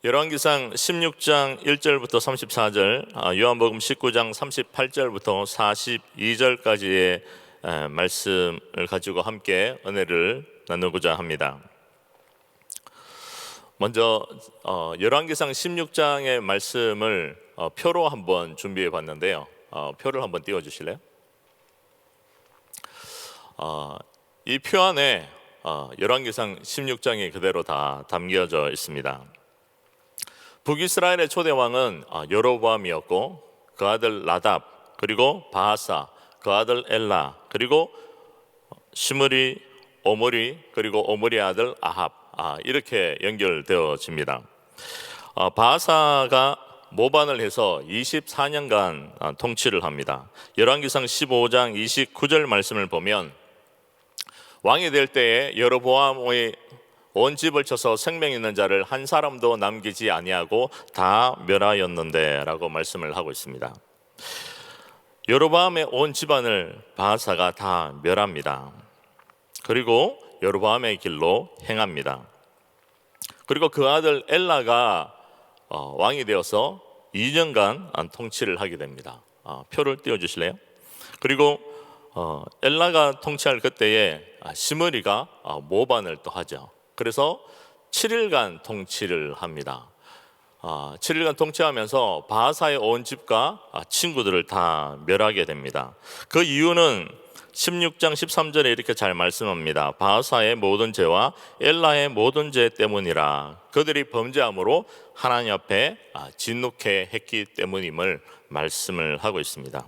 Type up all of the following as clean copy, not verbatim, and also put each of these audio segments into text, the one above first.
열왕기상 16장 1절부터 34절, 요한복음 19장 38절부터 42절까지의 말씀을 가지고 함께 은혜를 나누고자 합니다. 먼저 열왕기상 16장의 말씀을 표로 한번 준비해 봤는데요. 표를 한번 띄워 주실래요? 이 표 안에 열왕기상 16장이 그대로 다 담겨져 있습니다. 북이스라엘의 초대 왕은 여로보암이었고, 그 아들 나답, 그리고 바하사, 그 아들 엘라, 그리고 시므리, 오므리, 그리고 오므리의 아들 아합, 이렇게 연결되어집니다. 바하사가 모반을 해서 24년간 통치를 합니다. 열왕기상 15장 29절 말씀을 보면, 왕이 될 때에 여로보암의 온 집을 쳐서 생명 있는 자를 한 사람도 남기지 아니하고 다 멸하였는데 라고 말씀을 하고 있습니다. 여로보암의 온 집안을 바하사가 다 멸합니다. 그리고 여로보암의 길로 행합니다. 그리고 그 아들 엘라가 왕이 되어서 2년간 통치를 하게 됩니다. 표를 띄워주실래요? 그리고 엘라가 통치할 그때에 시므리가 모반을 또 하죠. 그래서 7일간 통치를 합니다. 7일간 통치하면서 바하사의 온 집과 친구들을 다 멸하게 됩니다. 그 이유는 16장 13절에 이렇게 잘 말씀합니다. 바하사의 모든 죄와 엘라의 모든 죄 때문이라. 그들이 범죄함으로 하나님 앞에 진노케 했기 때문임을 말씀을 하고 있습니다.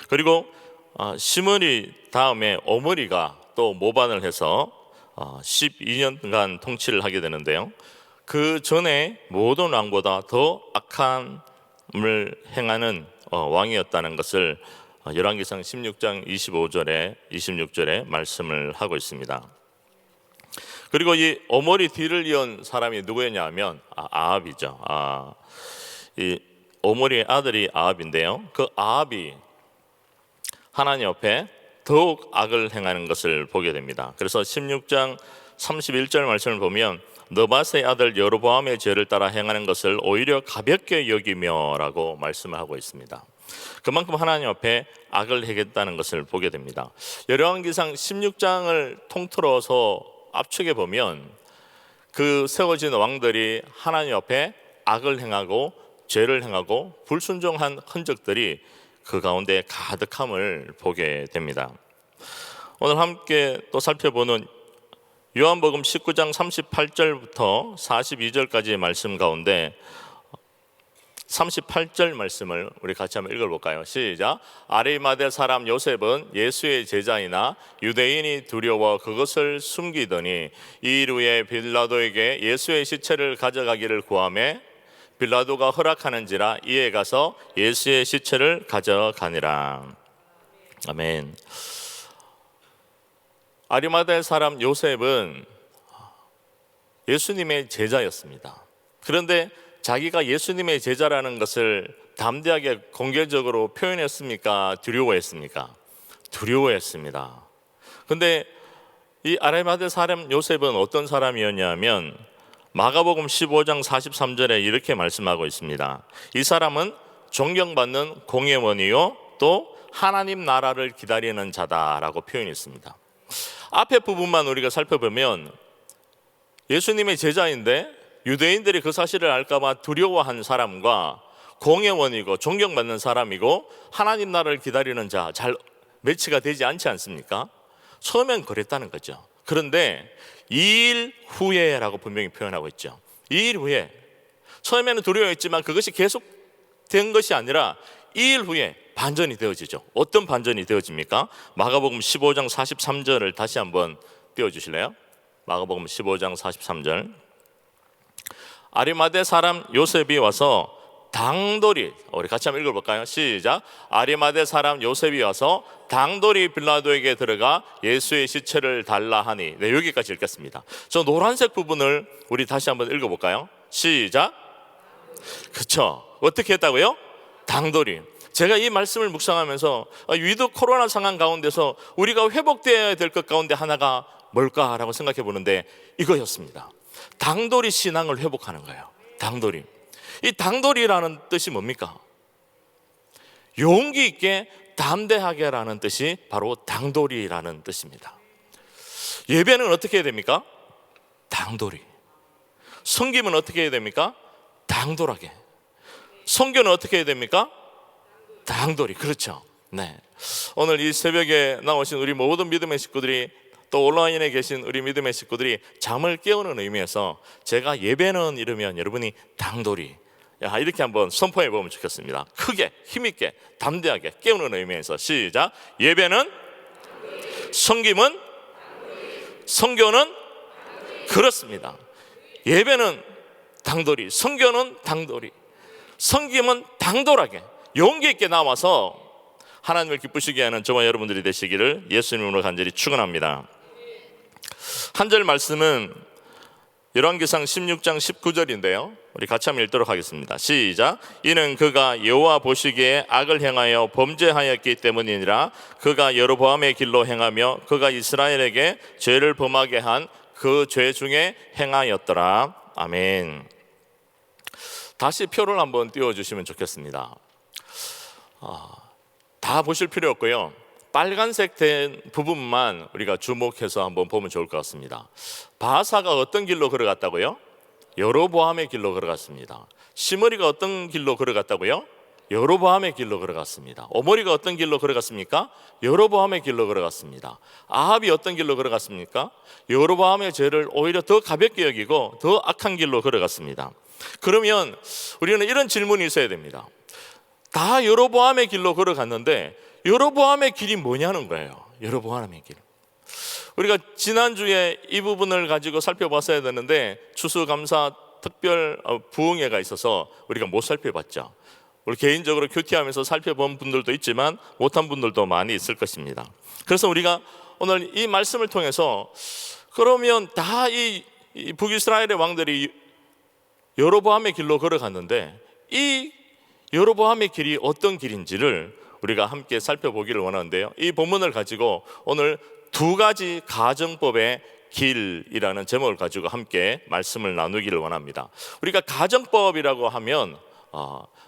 그리고 시므리 다음에 오므리가 또 모반을 해서 12년간 통치를 하게 되는데요, 그 전에 모든 왕보다 더 악함을 행하는 왕이었다는 것을 열왕기상 16장 25절에 26절에 말씀을 하고 있습니다. 그리고 이 오므리 뒤를 이은 사람이 누구였냐 하면 아합이죠. 이 오므리의 아들이 아합인데요, 그 아합이 하나님 앞에 더욱 악을 행하는 것을 보게 됩니다. 그래서 16장 31절 말씀을 보면, 느밧의 아들 여로보암의 죄를 따라 행하는 것을 오히려 가볍게 여기며 라고 말씀을 하고 있습니다. 그만큼 하나님 앞에 악을 행했다는 것을 보게 됩니다. 열왕기상 16장을 통틀어서 압축해 보면, 그 세워진 왕들이 하나님 앞에 악을 행하고 죄를 행하고 불순종한 흔적들이 그 가운데 가득함을 보게 됩니다. 오늘 함께 또 살펴보는 요한복음 19장 38절부터 42절까지의 말씀 가운데 38절 말씀을 우리 같이 한번 읽어볼까요? 시작. 아리마대 사람 요셉은 예수의 제자이나 유대인이 두려워 그것을 숨기더니 이 일 후에 빌라도에게 예수의 시체를 가져가기를 구하매 빌라도가 허락하는지라 이에 가서 예수의 시체를 가져가니라. 아멘. 아리마대 사람 요셉은 예수님의 제자였습니다. 그런데 자기가 예수님의 제자라는 것을 담대하게 공개적으로 표현했습니까? 두려워했습니까? 두려워했습니다. 그런데 이 아리마대 사람 요셉은 어떤 사람이었냐면, 마가복음 15장 43절에 이렇게 말씀하고 있습니다. 이 사람은 존경받는 공회원이요 또 하나님 나라를 기다리는 자다라고 표현했습니다. 앞에 부분만 우리가 살펴보면 예수님의 제자인데 유대인들이 그 사실을 알까봐 두려워한 사람과 공회원이고 존경받는 사람이고 하나님 나라를 기다리는 자, 잘 매치가 되지 않지 않습니까? 처음엔 그랬다는 거죠. 그런데 2일 후에라고 분명히 표현하고 있죠. 2일 후에. 처음에는 두려워했지만 그것이 계속된 것이 아니라 2일 후에 반전이 되어지죠. 어떤 반전이 되어집니까? 마가복음 15장 43절을 다시 한번 띄워주실래요? 마가복음 15장 43절. 아리마대 사람 요셉이 와서 당돌이, 우리 같이 한번 읽어볼까요? 시작. 아리마대 사람 요셉이 와서 당돌이 빌라도에게 들어가 예수의 시체를 달라 하니. 네, 여기까지 읽겠습니다. 저 노란색 부분을 우리 다시 한번 읽어볼까요? 시작. 그렇죠. 어떻게 했다고요? 당돌이. 제가 이 말씀을 묵상하면서 위드 코로나 상황 가운데서 우리가 회복되어야 될 것 가운데 하나가 뭘까라고 생각해 보는데 이거였습니다. 당돌이 신앙을 회복하는 거예요. 당돌이. 이 당돌이라는 뜻이 뭡니까? 용기 있게 담대하게라는 뜻이 바로 당돌이라는 뜻입니다. 예배는 어떻게 해야 됩니까? 당돌이. 섬김은 어떻게 해야 됩니까? 당돌하게. 선교는 어떻게 해야 됩니까? 당돌이. 그렇죠. 네. 오늘 이 새벽에 나오신 우리 모든 믿음의 식구들이, 또 온라인에 계신 우리 믿음의 식구들이 잠을 깨우는 의미에서 제가 예배는 이러면 여러분이 당돌이, 이렇게 한번 선포해 보면 좋겠습니다. 크게, 힘있게, 담대하게 깨우는 의미에서 시작. 예배는, 섬김은, 선교는, 그렇습니다. 예배는 당돌이, 선교는 당돌이, 섬김은 당돌하게 용기 있게 나와서 하나님을 기쁘시게 하는 저와 여러분들이 되시기를 예수님으로 간절히 축원합니다. 한 절 말씀은 열왕기상 16장 19절인데요 우리 같이 한번 읽도록 하겠습니다. 시작. 이는 그가 여호와 보시기에 악을 행하여 범죄하였기 때문이니라. 그가 여로보암의 길로 행하며 그가 이스라엘에게 죄를 범하게 한 그 죄 중에 행하였더라. 아멘. 다시 표를 한번 띄워주시면 좋겠습니다. 다 보실 필요 없고요, 빨간색 된 부분만 우리가 주목해서 한번 보면 좋을 것 같습니다. 바사가 어떤 길로 걸어갔다고요? 여로보암의 길로 걸어갔습니다. 시므리가 어떤 길로 걸어갔다고요? 여로보암의 길로 걸어갔습니다. 오므리가 어떤 길로 걸어갔습니까? 여로보암의 길로 걸어갔습니다. 아합이 어떤 길로 걸어갔습니까? 여로보암의 죄를 오히려 더 가볍게 여기고 더 악한 길로 걸어갔습니다. 그러면 우리는 이런 질문이 있어야 됩니다. 다 여로보암의 길로 걸어갔는데 여로보암의 길이 뭐냐는 거예요. 여로보암의 길. 우리가 지난주에 이 부분을 가지고 살펴봤어야 되는데 추수감사 특별 부흥회가 있어서 우리가 못 살펴봤죠. 우리 개인적으로 큐티하면서 살펴본 분들도 있지만 못한 분들도 많이 있을 것입니다. 그래서 우리가 오늘 이 말씀을 통해서 그러면 다 이 북이스라엘의 왕들이 여로보암의 길로 걸어갔는데 이 여로보암의 길이 어떤 길인지를 우리가 함께 살펴보기를 원하는데요, 이 본문을 가지고 오늘 두 가지 가정법의 길이라는 제목을 가지고 함께 말씀을 나누기를 원합니다. 우리가 가정법이라고 하면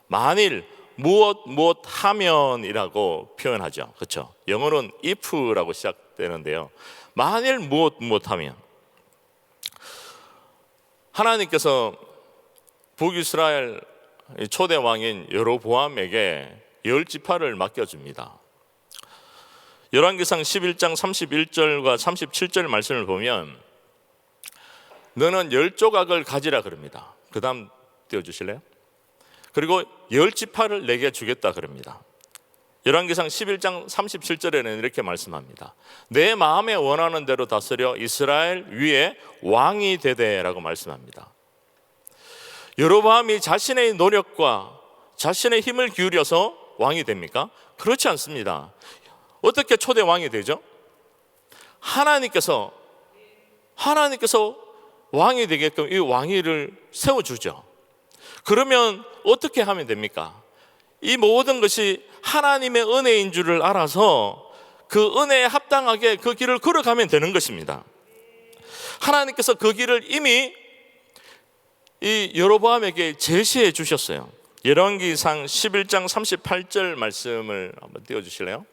만일 무엇 하면이라고 표현하죠. 그렇죠? 영어로는 if라고 시작되는데요, 만일 무엇 하면. 하나님께서 북이스라엘 초대 왕인 여로보암에게 10지파를 맡겨줍니다. 열왕기상 11장 31절과 37절 말씀을 보면 너는 10조각을 가지라 그럽니다. 그 다음 띄워주실래요? 그리고 10지파를 내게 주겠다 그럽니다. 열왕기상 11장 37절에는 이렇게 말씀합니다. 내 마음에 원하는 대로 다스려 이스라엘 위에 왕이 되되라고 말씀합니다. 여로보암이 자신의 노력과 자신의 힘을 기울여서 왕이 됩니까? 그렇지 않습니다. 어떻게 초대 왕이 되죠? 하나님께서 왕이 되게끔 이 왕위를 세워주죠. 그러면 어떻게 하면 됩니까? 이 모든 것이 하나님의 은혜인 줄을 알아서 그 은혜에 합당하게 그 길을 걸어가면 되는 것입니다. 하나님께서 그 길을 이미 이 여로보암에게 제시해 주셨어요. 열왕기상 11장 38절 말씀을 한번 띄워주실래요?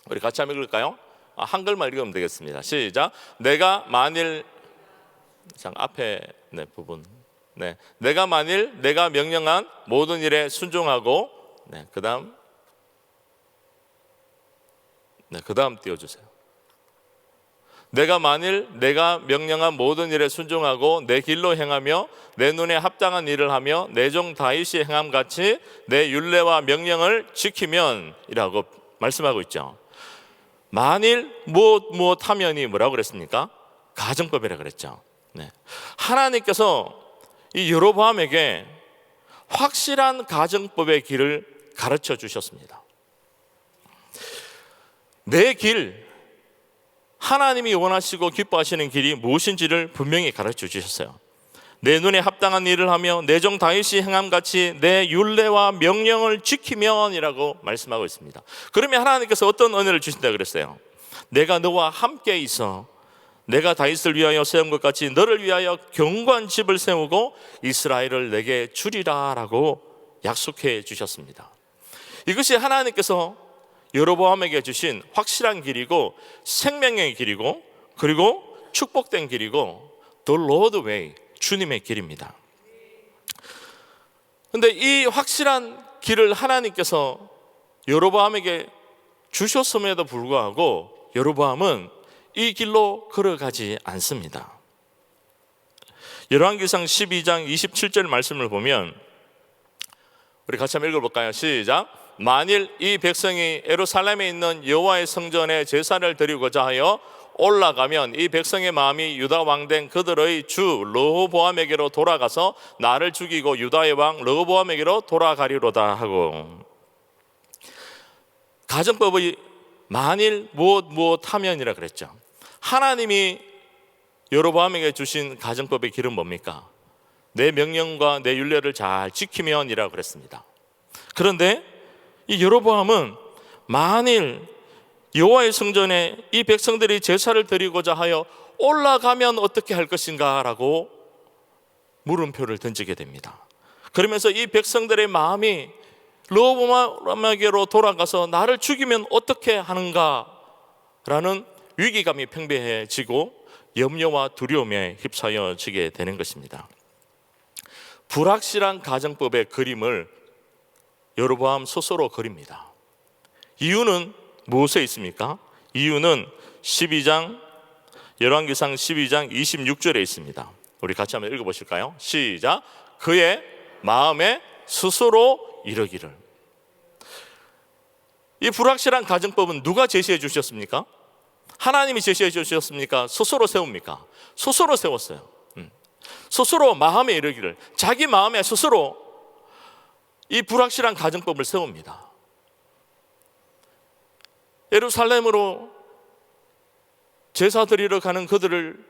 우리 같이 한번 읽을까요? 한글만 읽으면 되겠습니다. 시작. 내가 만일 앞에 부분. 내가 만일 내가 명령한 모든 일에 순종하고 그 다음 띄워주세요. 내가 만일 내가 명령한 모든 일에 순종하고 내 길로 행하며 내 눈에 합당한 일을 하며 내 종 다윗이 행함같이 내 율례와 명령을 지키면 이라고 말씀하고 있죠. 만일 무엇 하면이 뭐라고 그랬습니까? 가정법이라고 그랬죠. 하나님께서 이 여로보암에게 확실한 가정법의 길을 가르쳐 주셨습니다. 내 길, 하나님이 원하시고 기뻐하시는 길이 무엇인지를 분명히 가르쳐 주셨어요. 내 눈에 합당한 일을 하며 내 종 다윗이 행함같이 내 율례와 명령을 지키면이라고 말씀하고 있습니다. 그러면 하나님께서 어떤 은혜를 주신다고 그랬어요? 내가 너와 함께 있어 내가 다윗을 위하여 세운 것 같이 너를 위하여 견고한 집을 세우고 이스라엘을 내게 주리라 라고 약속해 주셨습니다. 이것이 하나님께서 여로보암에게 주신 확실한 길이고 생명의 길이고 그리고 축복된 길이고 The Lord Way, 주님의 길입니다. 그런데 이 확실한 길을 하나님께서 여로보암에게 주셨음에도 불구하고 여로보암은 이 길로 걸어가지 않습니다. 열왕기상 12장 27절 말씀을 보면 우리 같이 한번 읽어볼까요? 시작. 만일 이 백성이 예루살렘에 있는 여호와의 성전에 제사를 드리고자 하여 올라가면 이 백성의 마음이 유다 왕된 그들의 주 르호보암에게로 돌아가서 나를 죽이고 유다의 왕 르호보암에게로 돌아가리로다 하고, 가정법의 만일 무엇 하면이라 그랬죠. 하나님이 여로보암에게 주신 가정법의 길은 뭡니까? 내 명령과 내 율례를 잘 지키면이라고 그랬습니다. 그런데 이 여로보암은 만일 여호와의 성전에 이 백성들이 제사를 드리고자 하여 올라가면 어떻게 할 것인가 라고 물음표를 던지게 됩니다. 그러면서 이 백성들의 마음이 르호보암에게로 돌아가서 나를 죽이면 어떻게 하는가 라는 위기감이 팽배해지고 염려와 두려움에 휩싸여지게 되는 것입니다. 불확실한 가정법의 그림을 여로보암 스스로 그립니다. 이유는 무엇에 있습니까? 이유는 열왕기상 12장 26절에 있습니다. 우리 같이 한번 읽어보실까요? 시작. 그의 마음에 스스로 이르기를. 이 불확실한 가정법은 누가 제시해 주셨습니까? 하나님이 제시해 주셨습니까? 스스로 세웁니까? 스스로 세웠어요. 스스로 마음에 이르기를, 자기 마음에 스스로 이 불확실한 가정법을 세웁니다. 예루살렘으로 제사 드리러 가는 그들을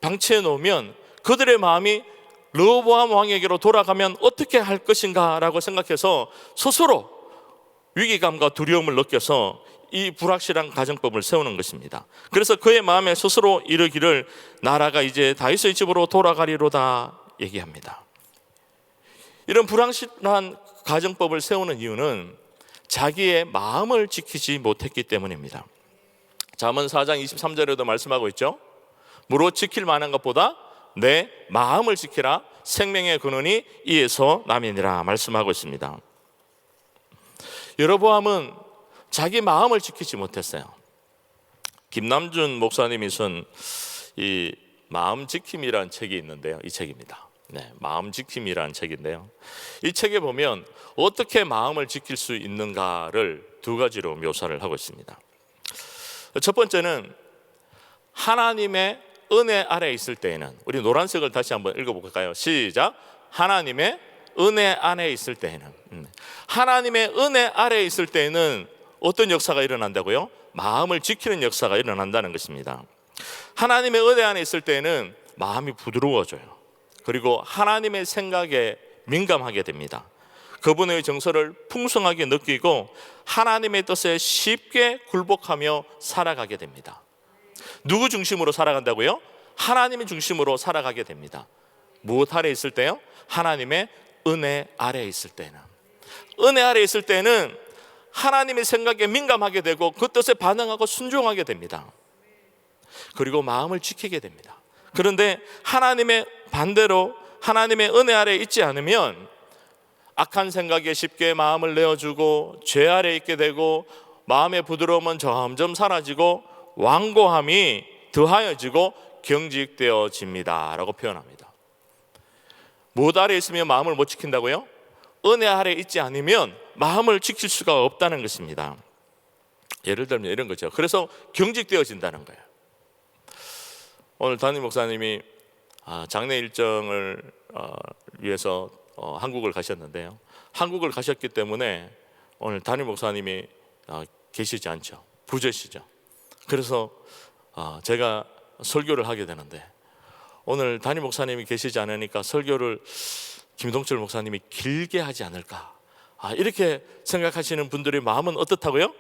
방치해 놓으면 그들의 마음이 르호보암 왕에게로 돌아가면 어떻게 할 것인가 라고 생각해서 스스로 위기감과 두려움을 느껴서 이 불확실한 가정법을 세우는 것입니다. 그래서 그의 마음에 스스로 이르기를 나라가 이제 다윗의 집으로 돌아가리로다 얘기합니다. 이런 불확실한 가정법을 세우는 이유는 자기의 마음을 지키지 못했기 때문입니다. 잠언 4장 23절에도 말씀하고 있죠. 무릇 지킬 만한 것보다 내 마음을 지키라, 생명의 근원이 이에서 남이니라 말씀하고 있습니다. 여로보암은 자기 마음을 지키지 못했어요. 김남준 목사님이 쓴 이 마음 지킴이라는 책이 있는데요, 이 책입니다. 마음 지킴이라는 책인데요, 이 책에 보면 어떻게 마음을 지킬 수 있는가를 두 가지로 묘사를 하고 있습니다. 첫 번째는 하나님의 은혜 아래에 있을 때에는, 우리 노란색을 다시 한번 읽어볼까요? 시작. 하나님의 은혜 안에 있을 때에는, 하나님의 은혜 아래에 있을 때에는 어떤 역사가 일어난다고요? 마음을 지키는 역사가 일어난다는 것입니다. 하나님의 은혜 안에 있을 때에는 마음이 부드러워져요. 그리고 하나님의 생각에 민감하게 됩니다. 그분의 정서를 풍성하게 느끼고 하나님의 뜻에 쉽게 굴복하며 살아가게 됩니다. 누구 중심으로 살아간다고요? 하나님의 중심으로 살아가게 됩니다. 무엇 아래 있을 때요? 하나님의 은혜 아래 있을 때는. 은혜 아래 있을 때는 하나님의 생각에 민감하게 되고 그 뜻에 반응하고 순종하게 됩니다. 그리고 마음을 지키게 됩니다. 그런데 하나님의 반대로 하나님의 은혜 아래 있지 않으면 악한 생각에 쉽게 마음을 내어주고 죄 아래 있게 되고 마음의 부드러움은 점점 사라지고 완고함이 더하여지고 경직되어집니다 라고 표현합니다. 무엇 아래 있으면 마음을 못 지킨다고요? 은혜 아래 있지 않으면 마음을 지킬 수가 없다는 것입니다. 예를 들면 이런 거죠. 그래서 경직되어진다는 거예요. 오늘 담임 목사님이 장례 일정을 위해서 한국을 가셨는데요, 한국을 가셨기 때문에 오늘 담임 목사님이 계시지 않죠. 부재시죠. 그래서 제가 설교를 하게 되는데 오늘 담임 목사님이 계시지 않으니까 설교를 김동철 목사님이 길게 하지 않을까, 이렇게 생각하시는 분들의 마음은 어떻다고요?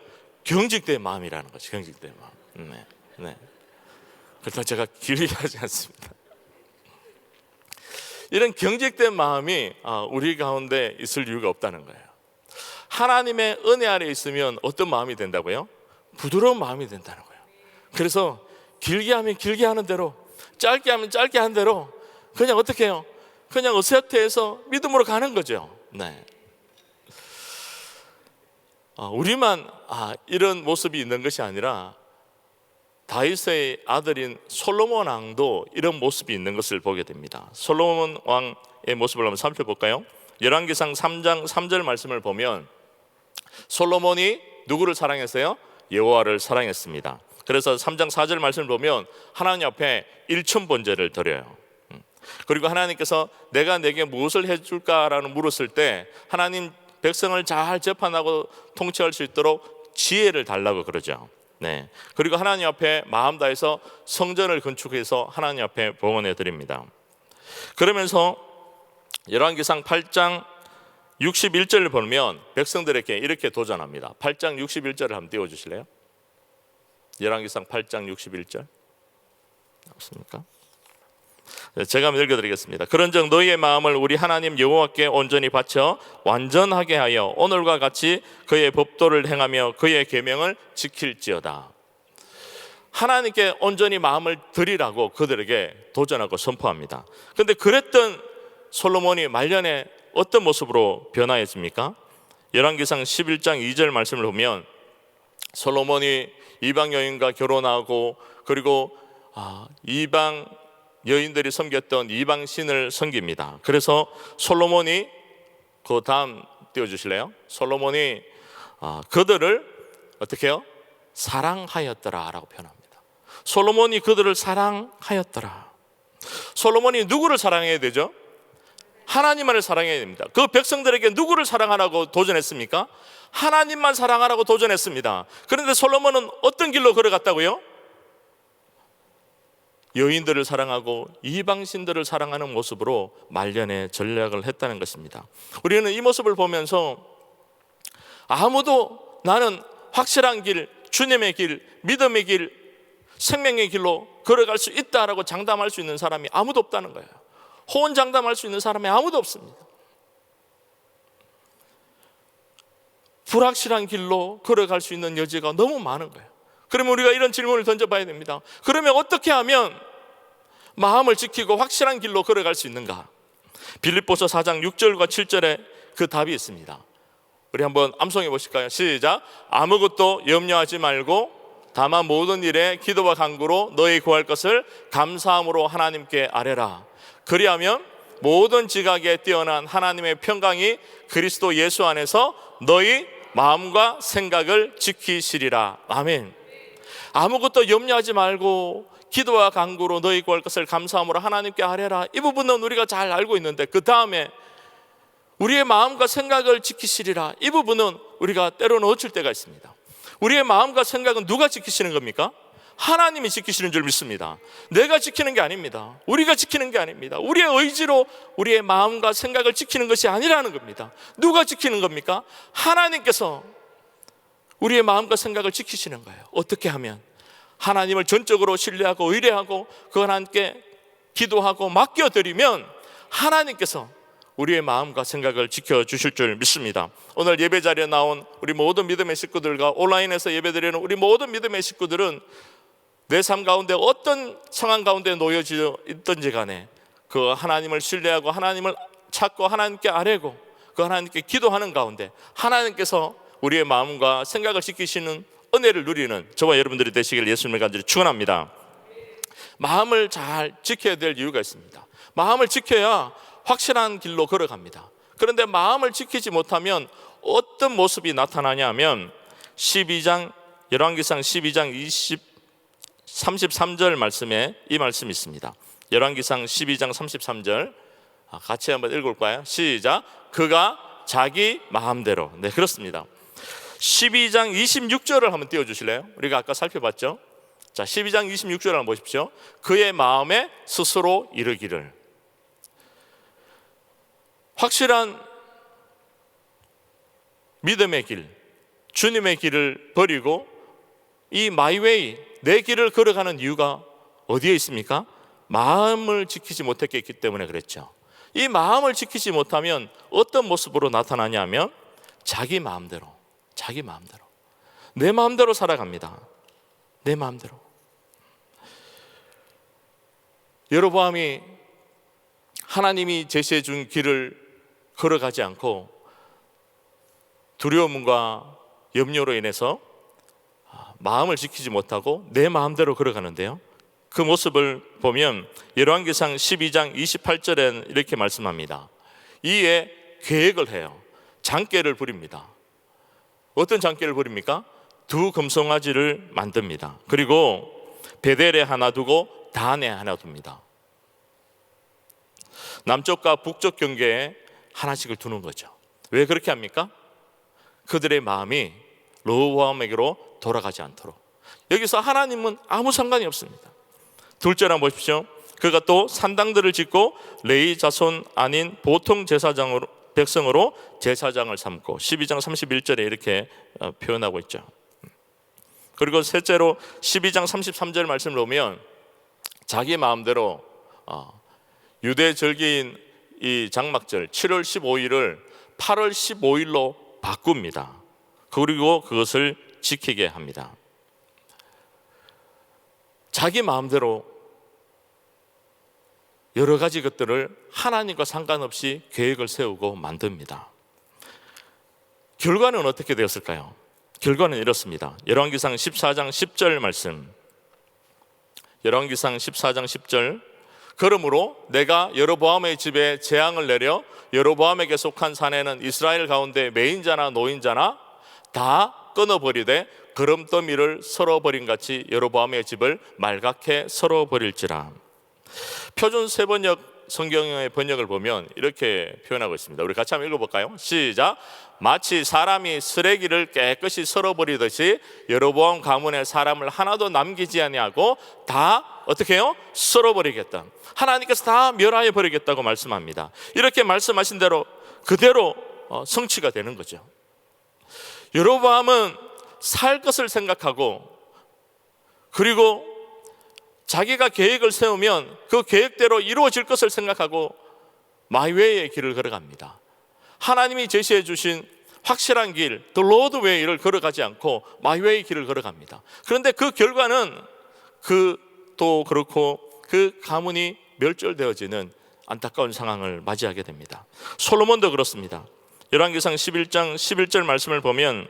경직된 마음이라는 거죠. 경직된 마음. 네. 그러나 제가 길게 하지 않습니다. 이런 경직된 마음이 우리 가운데 있을 이유가 없다는 거예요. 하나님의 은혜 아래 있으면 어떤 마음이 된다고요? 부드러운 마음이 된다는 거예요. 그래서 길게 하면 길게 하는 대로, 짧게 하면 짧게 하는 대로 그냥 어떻게 해요? 그냥 의사태에서 믿음으로 가는 거죠. 네. 우리만 이런 모습이 있는 것이 아니라 다윗의 아들인 솔로몬 왕도 이런 모습이 있는 것을 보게 됩니다. 솔로몬 왕의 모습을 한번 살펴볼까요? 열왕기상 3장 3절 말씀을 보면 솔로몬이 누구를 사랑했어요? 여호와를 사랑했습니다. 그래서 3장 4절 말씀을 보면 하나님 앞에 일천번제를 드려요. 그리고 하나님께서 내가 내게 무엇을 해줄까라는 물었을 때 하나님 백성을 잘 재판하고 통치할 수 있도록 지혜를 달라고 그러죠. 네. 그리고 하나님 앞에 마음 다해서 성전을 건축해서 하나님 앞에 봉헌해 드립니다. 그러면서 열왕기상 8장 61절을 보면 백성들에게 이렇게 도전합니다. 8장 61절을 한번 띄워주실래요? 열왕기상 8장 61절 없습니까? 제가 한번 읽어드리겠습니다. 그런즉 너희의 마음을 우리 하나님 여호와께 온전히 바쳐 완전하게 하여 오늘과 같이 그의 법도를 행하며 그의 계명을 지킬지어다. 하나님께 온전히 마음을 드리라고 그들에게 도전하고 선포합니다. 그런데 그랬던 솔로몬이 말년에 어떤 모습으로 변화했습니까? 열왕기상 11장 2절 말씀을 보면 솔로몬이 이방 여인과 결혼하고 그리고 이방 여인들이 섬겼던 이방 신을 섬깁니다. 그래서 솔로몬이 그 다음 띄워주실래요? 솔로몬이 그들을 어떻게 해요? 사랑하였더라 라고 표현합니다. 솔로몬이 그들을 사랑하였더라. 솔로몬이 누구를 사랑해야 되죠? 하나님만을 사랑해야 됩니다. 그 백성들에게 누구를 사랑하라고 도전했습니까? 하나님만 사랑하라고 도전했습니다. 그런데 솔로몬은 어떤 길로 걸어갔다고요? 여인들을 사랑하고 이방신들을 사랑하는 모습으로 말년에 전략을 했다는 것입니다. 우리는 이 모습을 보면서 아무도 나는 확실한 길, 주님의 길, 믿음의 길, 생명의 길로 걸어갈 수 있다라고 장담할 수 있는 사람이 아무도 없다는 거예요. 호언장담할 수 있는 사람이 아무도 없습니다. 불확실한 길로 걸어갈 수 있는 여지가 너무 많은 거예요. 그러면 우리가 이런 질문을 던져봐야 됩니다. 그러면 어떻게 하면 마음을 지키고 확실한 길로 걸어갈 수 있는가? 빌립보서 4장 6절과 7절에 그 답이 있습니다. 우리 한번 암송해 보실까요? 시작. 아무것도 염려하지 말고 다만 모든 일에 기도와 간구로 너희 구할 것을 감사함으로 하나님께 아뢰라. 그리하면 모든 지각에 뛰어난 하나님의 평강이 그리스도 예수 안에서 너희 마음과 생각을 지키시리라. 아멘. 아무것도 염려하지 말고 기도와 간구로 너희 구할 것을 감사함으로 하나님께 아뢰라. 이 부분은 우리가 잘 알고 있는데 그 다음에 우리의 마음과 생각을 지키시리라. 이 부분은 우리가 때로는 놓칠 때가 있습니다. 우리의 마음과 생각은 누가 지키시는 겁니까? 하나님이 지키시는 줄 믿습니다. 내가 지키는 게 아닙니다. 우리가 지키는 게 아닙니다. 우리의 의지로 우리의 마음과 생각을 지키는 것이 아니라는 겁니다. 누가 지키는 겁니까? 하나님께서 우리의 마음과 생각을 지키시는 거예요. 어떻게 하면? 하나님을 전적으로 신뢰하고 의뢰하고 그 하나님께 기도하고 맡겨드리면 하나님께서 우리의 마음과 생각을 지켜주실 줄 믿습니다. 오늘 예배 자리에 나온 우리 모든 믿음의 식구들과 온라인에서 예배드리는 우리 모든 믿음의 식구들은 내 삶 가운데 어떤 상황 가운데 놓여져 있든지 간에 그 하나님을 신뢰하고 하나님을 찾고 하나님께 아뢰고 그 하나님께 기도하는 가운데 하나님께서 우리의 마음과 생각을 지키시는 은혜를 누리는 저와 여러분들이 되시길 예수님의 간절히 축원합니다. 마음을 잘 지켜야 될 이유가 있습니다. 마음을 지켜야 확실한 길로 걸어갑니다. 그런데 마음을 지키지 못하면 어떤 모습이 나타나냐면 12장 열왕기상 12장 33절 말씀에 이 말씀이 있습니다. 열왕기상 12장 33절 같이 한번 읽을까요? 시작. 그가 자기 마음대로. 네, 그렇습니다. 12장 26절을 한번 띄워주실래요? 우리가 아까 살펴봤죠? 자, 12장 26절을 한번 보십시오. 그의 마음에 스스로 이르기를. 확실한 믿음의 길, 주님의 길을 버리고 이 마이웨이, 내 길을 걸어가는 이유가 어디에 있습니까? 마음을 지키지 못했기 때문에 그랬죠. 이 마음을 지키지 못하면 어떤 모습으로 나타나냐면 자기 마음대로 내 마음대로 살아갑니다. 내 마음대로. 여로보암이 하나님이 제시해 준 길을 걸어가지 않고 두려움과 염려로 인해서 마음을 지키지 못하고 내 마음대로 걸어가는데요, 그 모습을 보면 열왕기상 12장 28절에는 이렇게 말씀합니다. 이에 계획을 해요. 장계를 부립니다. 어떤 장계를 부립니까? 두 금송아지를 만듭니다. 그리고 베델에 하나 두고 단에 하나 둡니다. 남쪽과 북쪽 경계에 하나씩을 두는 거죠. 왜 그렇게 합니까? 그들의 마음이 르호보암에게로 돌아가지 않도록. 여기서 하나님은 아무 상관이 없습니다. 둘째로 한번 보십시오. 그가 또 산당들을 짓고 레위 자손 아닌 보통 제사장으로 백성으로 제사장을 삼고 12장 31절에 이렇게 표현하고 있죠. 그리고 셋째로 12장 33절 말씀을 보면 자기 마음대로 유대 절기인 이 장막절 7월 15일을 8월 15일로 바꿉니다. 그리고 그것을 지키게 합니다. 자기 마음대로 여러 가지 것들을 하나님과 상관없이 계획을 세우고 만듭니다. 결과는 어떻게 되었을까요? 결과는 이렇습니다. 열왕기상 14장 10절 말씀. 열왕기상 14장 10절. 그러므로 내가 여로보암의 집에 재앙을 내려 여로보암에게 속한 산에는 이스라엘 가운데 매인자나 노인자나 다 끊어버리되 거름더미를 썰어버린 같이 여로보암의 집을 말갛게 썰어버릴지라. 표준 세번역 성경의 번역을 보면 이렇게 표현하고 있습니다. 우리 같이 한번 읽어볼까요? 시작. 마치 사람이 쓰레기를 깨끗이 썰어버리듯이 여로보암 가문의 사람을 하나도 남기지 아니하고 다 어떻게 해요? 썰어버리겠다. 하나님께서 다 멸하여 버리겠다고 말씀합니다. 이렇게 말씀하신 대로 그대로 성취가 되는 거죠. 여로보암은 살 것을 생각하고, 그리고 자기가 계획을 세우면 그 계획대로 이루어질 것을 생각하고 마이웨이의 길을 걸어갑니다. 하나님이 제시해 주신 확실한 길, The Road Way를 걸어가지 않고 마이웨이 길을 걸어갑니다. 그런데 그 결과는 또 그렇고 그 가문이 멸절되어지는 안타까운 상황을 맞이하게 됩니다. 솔로몬도 그렇습니다. 열왕기상 11장 11절 말씀을 보면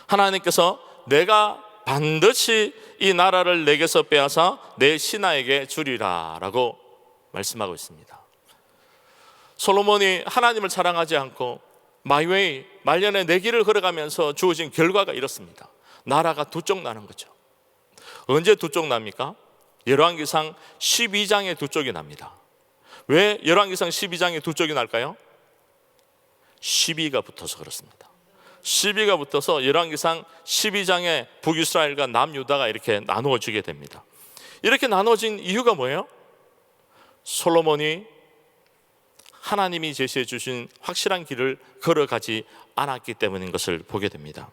하나님께서 내가 반드시 이 나라를 내게서 빼앗아 내 신하에게 주리라 라고 말씀하고 있습니다. 솔로몬이 하나님을 사랑하지 않고 마이웨이, 말년에 내 길을 걸어가면서 주어진 결과가 이렇습니다. 나라가 두 쪽 나는 거죠. 언제 두 쪽 납니까? 열왕기상 12장에 두 쪽이 납니다. 왜 열왕기상 12장에 두 쪽이 날까요? 시비가 붙어서 그렇습니다. 시비가 붙어서 열왕기상 12장에 북이스라엘과 남유다가 이렇게 나누어지게 됩니다. 이렇게 나눠진 이유가 뭐예요? 솔로몬이 하나님이 제시해 주신 확실한 길을 걸어가지 않았기 때문인 것을 보게 됩니다.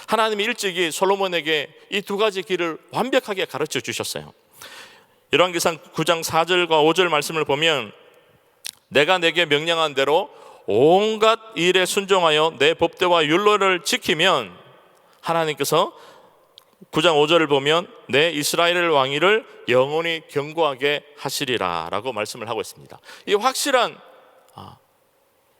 하나님이 일찍이 솔로몬에게 이 두 가지 길을 완벽하게 가르쳐 주셨어요. 열왕기상 9장 4절과 5절 말씀을 보면 내가 내게 명령한 대로 온갖 일에 순종하여 내 법대와 율례를 지키면, 하나님께서 9장 5절을 보면 내 이스라엘 왕위를 영원히 견고하게 하시리라 라고 말씀을 하고 있습니다. 이 확실한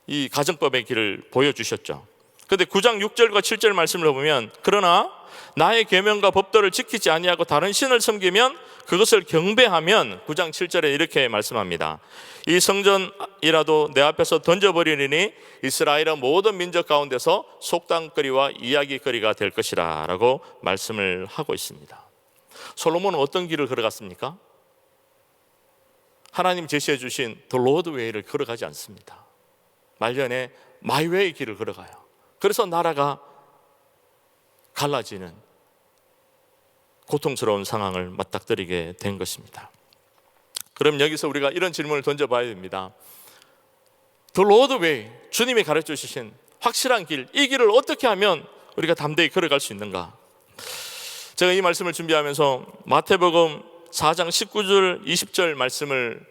이 가정법의 길을 보여주셨죠. 그런데 9장 6절과 7절 말씀을 보면 그러나 나의 계명과 법도를 지키지 아니하고 다른 신을 섬기면 그것을 경배하면 9장 7절에 이렇게 말씀합니다. 이 성전이라도 내 앞에서 던져버리니 이스라엘은 모든 민족 가운데서 속담거리와 이야기거리가 될 것이라 라고 말씀을 하고 있습니다. 솔로몬은 어떤 길을 걸어갔습니까? 하나님 제시해 주신 The Road Way를 걸어가지 않습니다. 말년에 마이웨이 길을 걸어가요. 그래서 나라가 갈라지는 고통스러운 상황을 맞닥뜨리게 된 것입니다. 그럼 여기서 우리가 이런 질문을 던져봐야 됩니다. The Road Way, 주님이 가르쳐 주신 확실한 길, 이 길을 어떻게 하면 우리가 담대히 걸어갈 수 있는가? 제가 이 말씀을 준비하면서 마태복음 4장 19절 20절 말씀을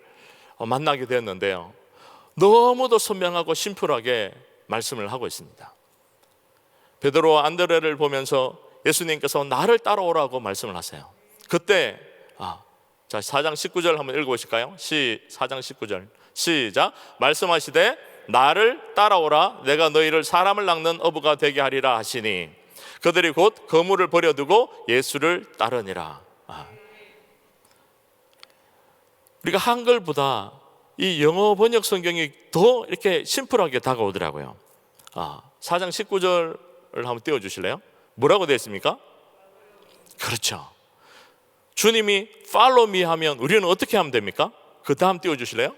만나게 되었는데요, 너무도 선명하고 심플하게 말씀을 하고 있습니다. 베드로와 안드레를 보면서 예수님께서 나를 따라오라고 말씀을 하세요. 그때 자, 4장 19절 한번 읽어보실까요? 4장 19절 시작. 말씀하시되 나를 따라오라, 내가 너희를 사람을 낚는 어부가 되게 하리라 하시니 그들이 곧 그물을 버려두고 예수를 따르니라. 우리가 한글보다 이 영어 번역 성경이 더 이렇게 심플하게 다가오더라고요. 4장 19절을 한번 띄워주실래요? 뭐라고 되어 있습니까? 그렇죠. 주님이 follow me 하면 우리는 어떻게 하면 됩니까? 그 다음 띄워주실래요?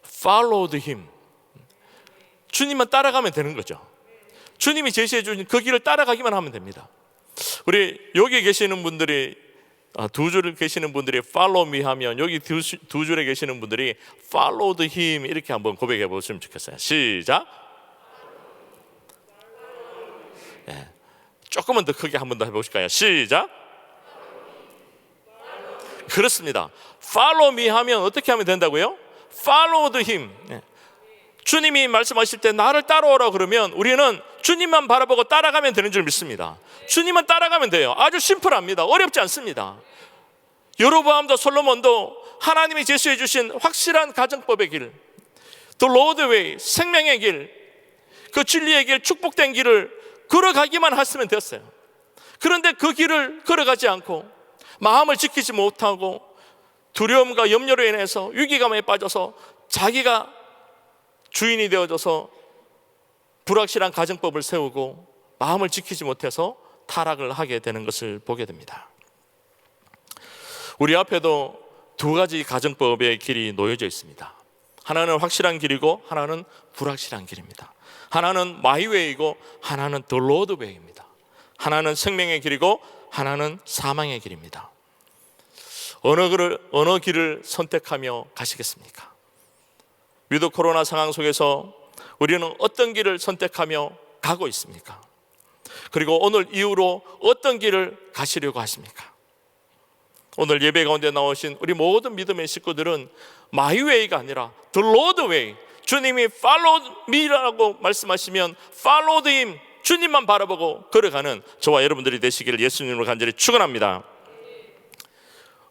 Followed him. 주님만 따라가면 되는 거죠. 주님이 제시해 주신 그 길을 따라가기만 하면 됩니다. 우리 여기 계시는 분들이 두 줄을 계시는 분들이 follow me 하면 여기 두 줄에 계시는 분들이 followed him 이렇게 한번 고백해 보시면 좋겠어요. 시작. 네. 조금만 더 크게 한 번 더 해보실까요? 시작. 그렇습니다. Follow me 하면 어떻게 하면 된다고요? Followed him. 주님이 말씀하실 때 나를 따라오라 그러면 우리는 주님만 바라보고 따라가면 되는 줄 믿습니다. 주님만 따라가면 돼요. 아주 심플합니다. 어렵지 않습니다. 여로보암도 솔로몬도 하나님이 제시해 주신 확실한 가정법의 길, The Lord Way, 생명의 길, 그 진리의 길, 축복된 길을 걸어가기만 했으면 됐어요. 그런데 그 길을 걸어가지 않고 마음을 지키지 못하고 두려움과 염려로 인해서 위기감에 빠져서 자기가 주인이 되어져서 불확실한 가정법을 세우고 마음을 지키지 못해서 타락을 하게 되는 것을 보게 됩니다. 우리 앞에도 두 가지 가정법의 길이 놓여져 있습니다. 하나는 확실한 길이고 하나는 불확실한 길입니다. 하나는 마이웨이고 하나는 더 로드웨이입니다. 하나는 생명의 길이고 하나는 사망의 길입니다. 어느 길을 선택하며 가시겠습니까? 위드 코로나 상황 속에서 우리는 어떤 길을 선택하며 가고 있습니까? 그리고 오늘 이후로 어떤 길을 가시려고 하십니까? 오늘 예배 가운데 나오신 우리 모든 믿음의 식구들은 마이웨이가 아니라 The Lord Way, 주님이 Follow me라고 말씀하시면 Followed him, 주님만 바라보고 걸어가는 저와 여러분들이 되시기를 예수님으로 간절히 축원합니다.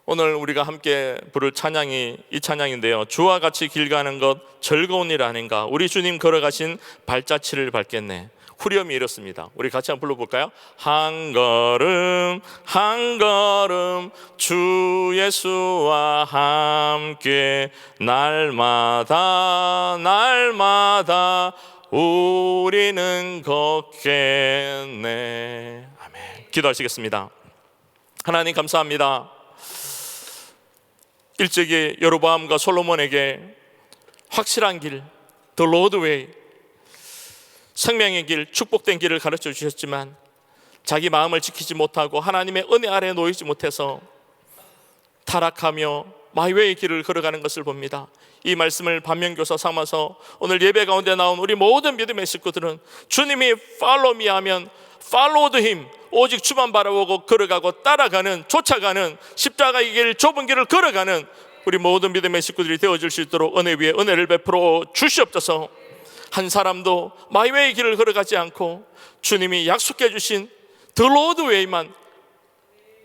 오늘 우리가 함께 부를 찬양이 이 찬양인데요, 주와 같이 길 가는 것 즐거운 일 아닌가, 우리 주님 걸어가신 발자취를 밟겠네. 후렴이 이렇습니다. 우리 같이 한번 불러볼까요? 한 걸음 한 걸음 주 예수와 함께 날마다 날마다 우리는 걷겠네. 아멘. 기도하시겠습니다. 하나님 감사합니다. 일찍이 여로보암과 솔로몬에게 확실한 길, The Lord Way, 생명의 길, 축복된 길을 가르쳐 주셨지만 자기 마음을 지키지 못하고 하나님의 은혜 아래에 놓이지 못해서 타락하며 마이웨이 길을 걸어가는 것을 봅니다. 이 말씀을 반면교사 삼아서 오늘 예배 가운데 나온 우리 모든 믿음의 식구들은 주님이 Follow me 하면 Followed him, 오직 주만 바라보고 걸어가고 따라가는, 쫓아가는, 십자가의 길, 좁은 길을 걸어가는 우리 모든 믿음의 식구들이 되어줄 수 있도록 은혜 위에 은혜를 베풀어 주시옵소서. 한 사람도 마이웨이 길을 걸어가지 않고 주님이 약속해 주신 The Lord Way만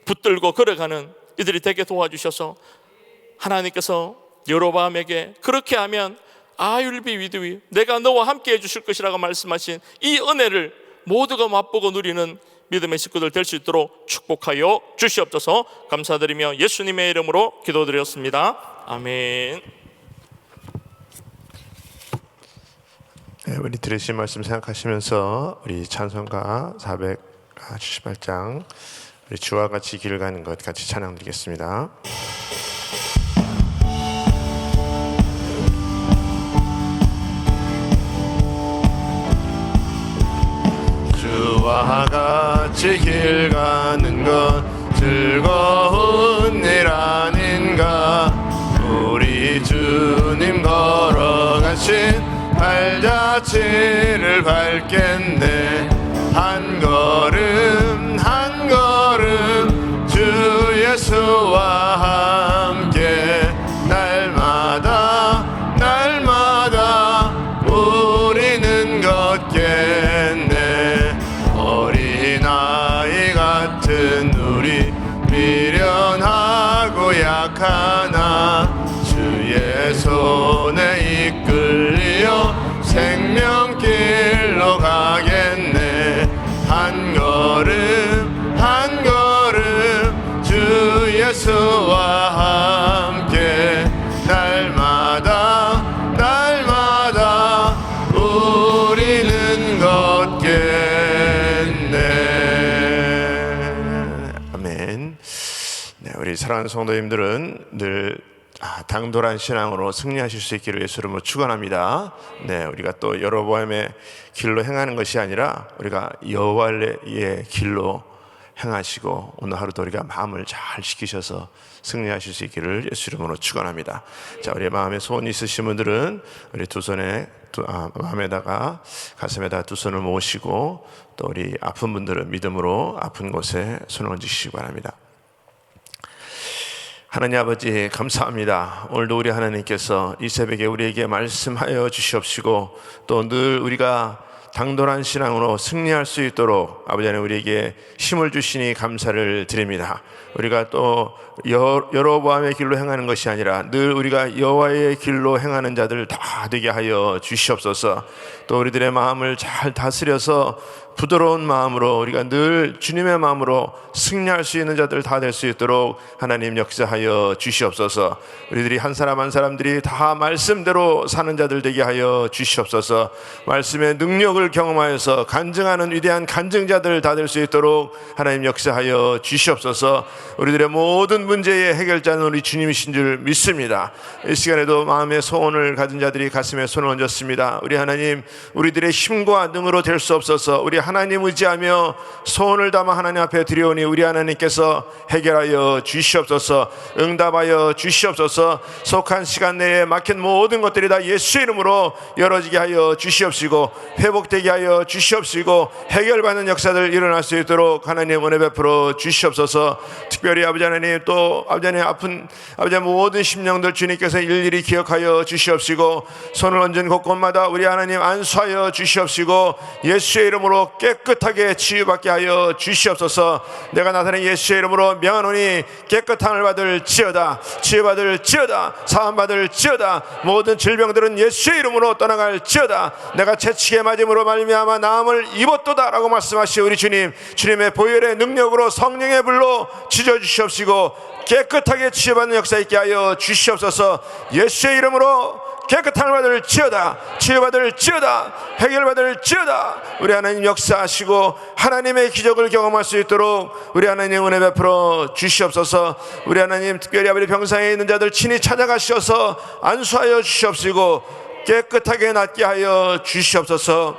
붙들고 걸어가는 이들이 되게 도와주셔서 하나님께서 여로보암에게 그렇게 하면 I will be with you, 내가 너와 함께 해주실 것이라고 말씀하신 이 은혜를 모두가 맛보고 누리는 믿음의 식구들 될 수 있도록 축복하여 주시옵소서. 감사드리며 예수님의 이름으로 기도드렸습니다. 아멘. 네, 우리 들으신 말씀 생각하시면서 우리 찬송가 478장 우리 주와 같이 길을 가는 것 같이 찬양 드리겠습니다. 주와 같이 길 가는 것 즐거운 일 아닌가, 우리 주님 걸어가신 발자취를 밟겠네. 한 걸음 한 걸음 이끌려 생명길로 가겠네. 한 걸음 한 걸음 주 예수와 함께 날마다 날마다 우리는 걷겠네. 아멘. 네, 우리 사랑하는 성도님들은 늘 당돌한 신앙으로 승리하실 수 있기를 예수 이름으로 축원합니다. 네, 우리가 또 여로보암의 길로 행하는 것이 아니라 우리가 여호와의 길로 행하시고 오늘 하루도 우리가 마음을 잘 지키셔서 승리하실 수 있기를 예수 이름으로 축원합니다. 자, 우리 마음에 소원이 있으신 분들은 우리 두 손에 마음에다가 가슴에다 두 손을 모으시고, 또 우리 아픈 분들은 믿음으로 아픈 곳에 손을 얹으시기 바랍니다. 하나님 아버지 감사합니다. 오늘도 우리 하나님께서 이 새벽에 우리에게 말씀하여 주시옵시고, 또 늘 우리가 당돌한 신앙으로 승리할 수 있도록 아버지 하나님 우리에게 힘을 주시니 감사를 드립니다. 우리가 또 여로보암의 길로 행하는 것이 아니라 늘 우리가 여호와의 길로 행하는 자들 다 되게 하여 주시옵소서. 또 우리들의 마음을 잘 다스려서 부드러운 마음으로 우리가 늘 주님의 마음으로 승리할 수 있는 자들 다 될 수 있도록 하나님 역사하여 주시옵소서. 우리들이 한 사람 한 사람들이 다 말씀대로 사는 자들 되게 하여 주시옵소서. 말씀의 능력을 경험하여서 간증하는 위대한 간증자들 다 될 수 있도록 하나님 역사하여 주시옵소서. 우리들의 모든 문제의 해결자는 우리 주님이신 줄 믿습니다. 이 시간에도 마음의 소원을 가진 자들이 가슴에 손을 얹었습니다. 우리 하나님, 우리들의 힘과 능으로 될 수 없어서 우리 하나님 의지하며 소원을 담아 하나님 앞에 드려오니 우리 하나님께서 해결하여 주시옵소서. 응답하여 주시옵소서. 속한 시간 내에 막힌 모든 것들이 다 예수의 이름으로 열어지게 하여 주시옵시고, 회복되게 하여 주시옵시고, 해결받는 역사들 일어날 수 있도록 하나님 은혜 베풀어 주시옵소서. 특별히 아버지 하나님, 또 아버지 하나님 아픈 아버지 하나님 모든 심령들 주님께서 일일이 기억하여 주시옵시고, 손을 얹은 곳곳마다 우리 하나님 안수하여 주시옵시고, 예수의 이름으로 깨끗하게 치유받게 하여 주시옵소서. 내가 나타낸 예수의 이름으로 명하노니 깨끗함을 받을 지어다, 치유받을 지어다, 사함받을 지어다. 모든 질병들은 예수의 이름으로 떠나갈 지어다. 내가 채찍에 맞음으로 말미암아 나음을 입었도다라고 말씀하시오. 우리 주님, 주님의 보혈의 능력으로 성령의 불로 지져주시옵시고 깨끗하게 치유받는 역사 있게 하여 주시옵소서. 예수의 이름으로 깨끗함을 받을 지어다, 치유받을 지어다, 해결받을 지어다. 우리 하나님 역사하시고 하나님의 기적을 경험할 수 있도록 우리 하나님 은혜 베풀어 주시옵소서. 우리 하나님 특별히 아버지 병상에 있는 자들 친히 찾아가셔서 안수하여 주시옵시고 깨끗하게 낫게 하여 주시옵소서.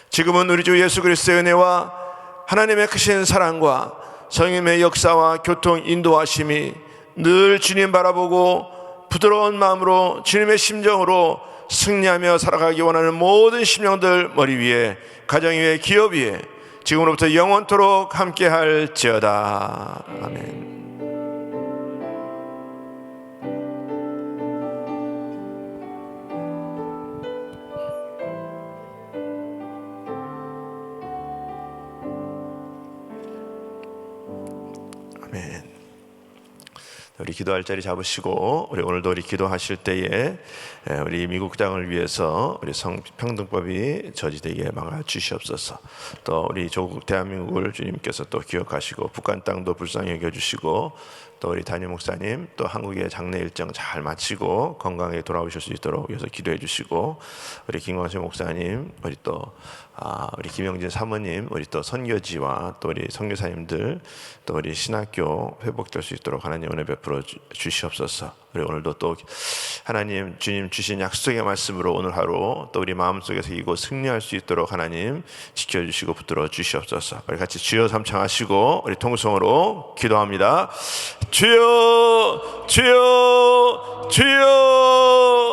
지금은 우리 주 예수 그리스도의 은혜와 하나님의 크신 사랑과 성령의 역사와 교통 인도하심이 늘 주님 바라보고 부드러운 마음으로 주님의 심정으로 승리하며 살아가기 원하는 모든 심령들 머리 위에, 가정 위에, 기업 위에 지금으로부터 영원토록 함께 할지어다. 아멘. 아멘. 우리 기도할 자리 잡으시고, 우리 오늘도 우리 기도하실 때에 우리 미국 땅을 위해서 우리 성평등법이 저지되게 막아 주시옵소서. 또 우리 조국 대한민국을 주님께서 또 기억하시고 북한 땅도 불쌍히 여겨주시고, 또 우리 담임 목사님 또 한국의 장례 일정 잘 마치고 건강하게 돌아오실 수 있도록 위해서 기도해 주시고, 우리 김광수 목사님, 우리 또 우리 김영진 사모님, 우리 또 선교지와 또 우리 선교사님들, 또 우리 신학교 회복될 수 있도록 하나님 은혜 베풀어 주시옵소서. 우리 오늘도 또 하나님 주님 주신 약속의 말씀으로 오늘 하루 또 우리 마음속에서 이곳 승리할 수 있도록 하나님 지켜주시고 붙들어 주시옵소서. 우리 같이 주여 삼창하시고 우리 통성으로 기도합니다. 주여, 주여, 주여.